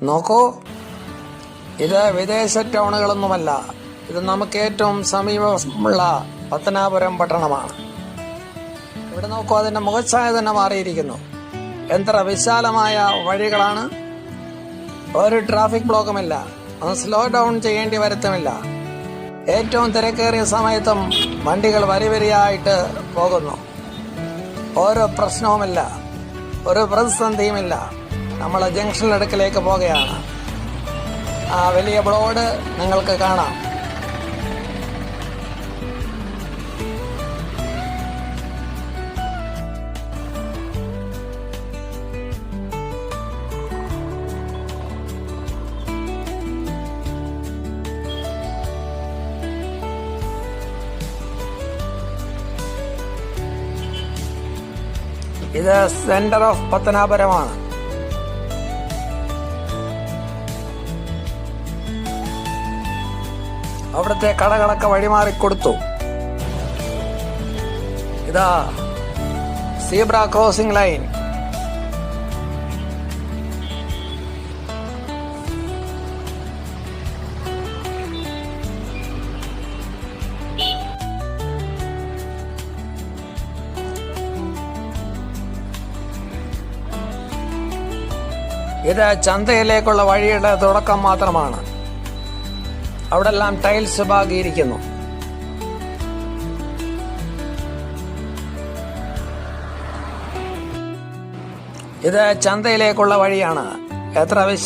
നോക്കൂ, ഇത് വിദേശ ടൗണുകളൊന്നുമല്ല. ഇത് നമുക്ക് ഏറ്റവും സമീപമുള്ള പത്തനാപുരം പട്ടണമാണ്. ഇവിടെ നോക്കൂ, അതിന്റെ മുഖച്ഛായ തന്നെ മാറിയിരിക്കുന്നു. എത്ര വിശാലമായ വഴികളാണ്. ഒരു ട്രാഫിക് ബ്ലോക്കുമില്ല. ഒന്ന് സ്ലോ ഡൗൺ ചെയ്യേണ്ടി വരുത്തുമില്ല. ഏറ്റവും തിരക്കേറിയ സമയത്തും വണ്ടികൾ വരിവരിയായിട്ട് പോകുന്നു. ഓരോ പ്രശ്നവുമില്ല, ഒരു പ്രതിസന്ധിയുമില്ല. നമ്മൾ ജംഗ്ഷനിലടുക്കിലേക്ക് പോകുകയാണ്. ആ വലിയ ബോർഡ് നിങ്ങൾക്ക് കാണാം. ഇത് സെന്റർ ഓഫ് പത്തനാപുരമാണ്. അവിടുത്തെ കടകളൊക്കെ വഴിമാറിക്കൊടുത്തു. ഇതാ സീബ്ര ക്രോസിംഗ് ലൈൻ. ഇത് ചന്തയിലേക്കുള്ള വഴിയുടെ തുടക്കം മാത്രമാണ്. അവിടെല്ലാം ടൈൽസ് പാകിയിരിക്കുന്നു. ഇത് ചന്തയിലേക്കുള്ള വഴിയാണ്. എത്ര